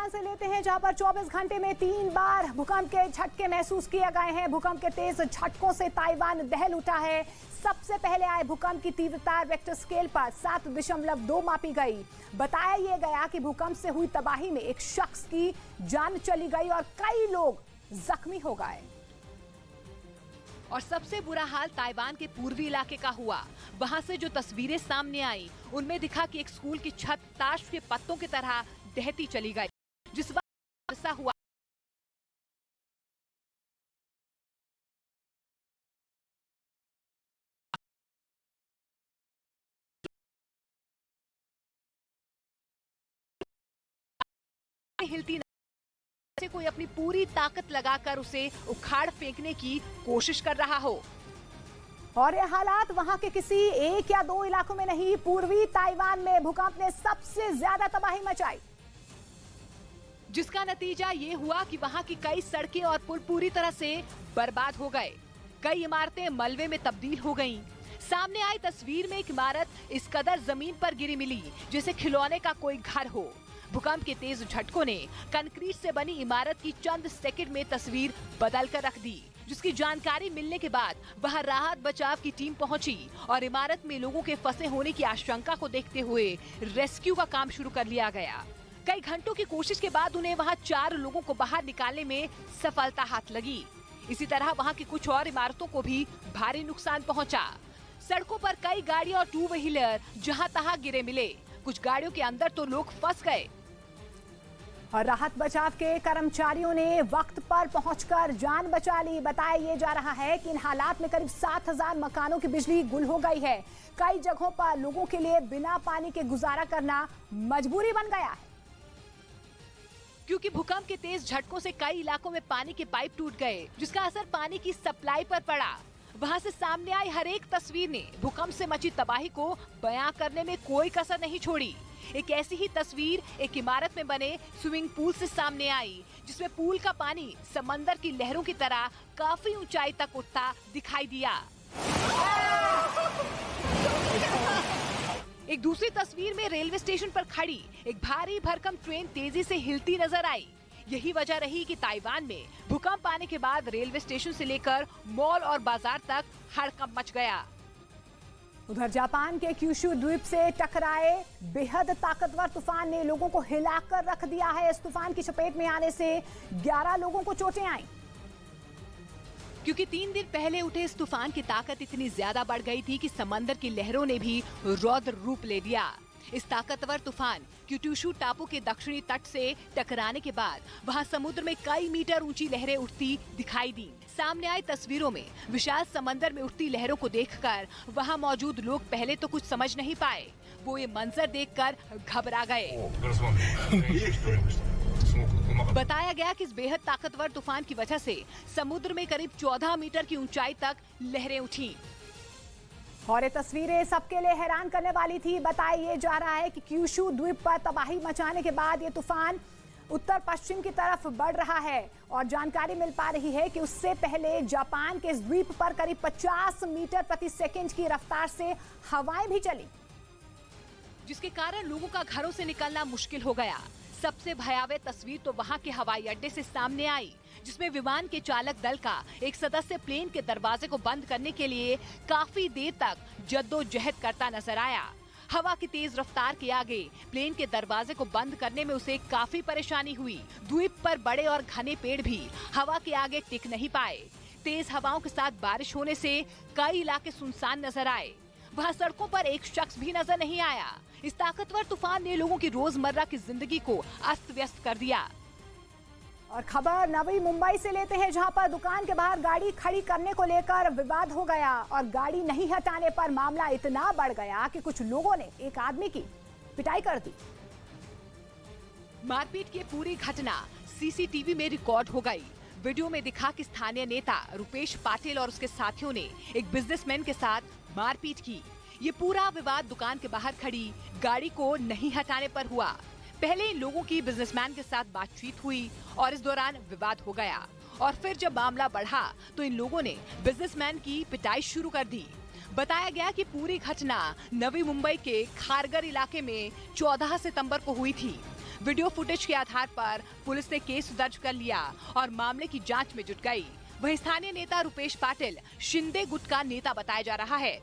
Taiwan से लेते हैं, जहां पर 24 घंटे में 3 बार भूकंप के झटके महसूस किए गए हैं। भूकंप के तेज झटकों से ताइवान दहल उठा है। सबसे पहले आए भूकंप की तीव्रता रेक्टर स्केल पर 7.2 मापी गई। बताया यह गया कि भूकंप से हुई तबाही में एक शख्स की जान चली गई और कई लोग जख्मी हो गए। और सबसे बुरा हाल ताइवान के पूर्वी इलाके का हुआ। वहां से जो तस्वीरें सामने आई, उनमें दिखा कि एक स्कूल की छत ताश के पत्तों की तरह दहती चली गई। जिस वक्त हादसा हुआ, हिलती से कोई अपनी पूरी ताकत लगाकर उसे उखाड़ फेंकने की कोशिश कर रहा हो। और ये हालात वहां के किसी एक या दो इलाकों में नहीं, पूर्वी ताइवान में भूकंप ने सबसे ज्यादा तबाही मचाई, जिसका नतीजा ये हुआ कि वहां की कई सड़कें और पुल पूरी तरह से बर्बाद हो गए। कई इमारतें मलबे में तब्दील हो गईं। सामने आई तस्वीर में एक इमारत इस कदर जमीन पर गिरी मिली जैसे खिलौने का कोई घर हो। भूकंप के तेज झटकों ने कंक्रीट से बनी इमारत की चंद सेकंड में तस्वीर बदल कर रख दी, जिसकी जानकारी मिलने के बाद वहां राहत बचाव की टीम पहुंची और इमारत में लोगों के फंसे होने की आशंका को देखते हुए रेस्क्यू का काम शुरू कर लिया गया। कई घंटों की कोशिश के बाद उन्हें वहां 4 लोगों को बाहर निकालने में सफलता हाथ लगी। इसी तरह वहां की कुछ और इमारतों को भी भारी नुकसान पहुंचा। सड़कों पर कई गाड़ी और 2 व्हीलर जहां तहां गिरे मिले। कुछ गाड़ियों के अंदर तो लोग फंस गए। और राहत बचाव के कर्मचारियों ने वक्त पर पहुंचकर जान बचा ली। बताया ये जा रहा है कि इन हालात में करीब 7000 मकानों की बिजली गुल हो गई है। कई जगहों पर लोगों के लिए बिना पानी के गुजारा करना मजबूरी बन गया है, क्योंकि भूकंप के तेज झटकों से कई इलाकों में पानी के पाइप टूट गए, जिसका असर पानी की सप्लाई पर पड़ा। वहां से सामने आई हर एक तस्वीर ने भूकंप से मची तबाही को बयां करने में कोई कसर नहीं छोड़ी। एक ऐसी ही तस्वीर एक इमारत में बने स्विमिंग पूल से सामने आई, जिसमें पूल का पानी समंदर की लहरों की तरह काफी ऊंचाई तक उठता दिखाई दिया। एक दूसरी तस्वीर में रेलवे स्टेशन पर खड़ी एक भारी भरकम ट्रेन तेजी से हिलती नजर आई। यही वजह रही कि ताइवान में भूकंप आने के बाद रेलवे स्टेशन से लेकर मॉल और बाजार तक हड़कंप मच गया। उधर जापान के क्यूशु द्वीप से टकराए बेहद ताकतवर तूफान ने लोगों को हिलाकर रख दिया है। इस तूफान की चपेट में आने से 11 लोगों को चोटें आईं। क्योंकि 3 दिन पहले उठे इस तूफान की ताकत इतनी ज्यादा बढ़ गई थी कि समंदर की लहरों ने भी रौद्र रूप ले लिया। इस ताकतवर तूफान क्यूशु टापू के दक्षिणी तट से टकराने के बाद वहां समुद्र में कई मीटर ऊंची लहरें उठती दिखाई दी। सामने आई तस्वीरों में विशाल समंदर में उठती लहरों को देखकर वहां मौजूद लोग पहले तो कुछ समझ नहीं पाए। वो ये मंजर देखकर घबरा गए। बताया गया कि इस बेहद ताकतवर तूफान की वजह से समुद्र में करीब 14 मीटर की ऊंचाई तक लहरें उठी। और ये तस्वीरें सबके लिए हैरान करने वाली थी। बताया ये जा रहा है कि क्यूशु द्वीप पर तबाही मचाने के बाद ये तूफान उत्तर पश्चिम की तरफ बढ़ रहा है और जानकारी मिल पा रही है कि उससे पहले जापान के इस द्वीप पर करीब 50 मीटर प्रति सेकंड की रफ्तार से हवाएं भी चली, जिसके कारण लोगों का घरों से निकलना मुश्किल हो गया। सबसे भयावह तस्वीर तो वहां के हवाई अड्डे से सामने आई, जिसमें विमान के चालक दल का एक सदस्य प्लेन के दरवाजे को बंद करने के लिए काफी देर तक जद्दोजहद करता नजर आया। हवा की तेज रफ्तार के आगे प्लेन के दरवाजे को बंद करने में उसे काफी परेशानी हुई। द्वीप पर बड़े और घने पेड़ भी हवा के आगे टिक नहीं पाए। तेज हवाओं के साथ बारिश होने से कई इलाके सुनसान नजर आए। वहाँ सड़कों पर एक शख्स भी नजर नहीं आया। इस ताकतवर तूफान ने लोगों की रोजमर्रा की जिंदगी को अस्त व्यस्त कर दिया। और खबर नवी मुंबई से लेते हैं, जहां पर दुकान के बाहर गाड़ी खड़ी करने को लेकर विवाद हो गया और गाड़ी नहीं हटाने पर मामला इतना बढ़ गया कि कुछ लोगों ने एक आदमी की पिटाई कर दी। मारपीट की पूरी घटना सीसीटीवी में रिकॉर्ड हो गई। वीडियो में दिखा कि स्थानीय नेता रुपेश पाटिल और उसके साथियों ने एक बिजनेसमैन के साथ मारपीट की। ये पूरा विवाद दुकान के बाहर खड़ी गाड़ी को नहीं हटाने पर हुआ। पहले इन लोगों की बिजनेसमैन के साथ बातचीत हुई और इस दौरान विवाद हो गया और फिर जब मामला बढ़ा तो इन लोगों ने बिजनेसमैन की पिटाई शुरू कर दी। बताया गया कि पूरी घटना नवी मुंबई के खारगर इलाके में 14 सितंबर को हुई थी। वीडियो फुटेज के आधार पर पुलिस ने केस दर्ज कर लिया और मामले की जांच में जुट गई। वहीं स्थानीय नेता रुपेश पाटिल शिंदे गुट का नेता बताया जा रहा है।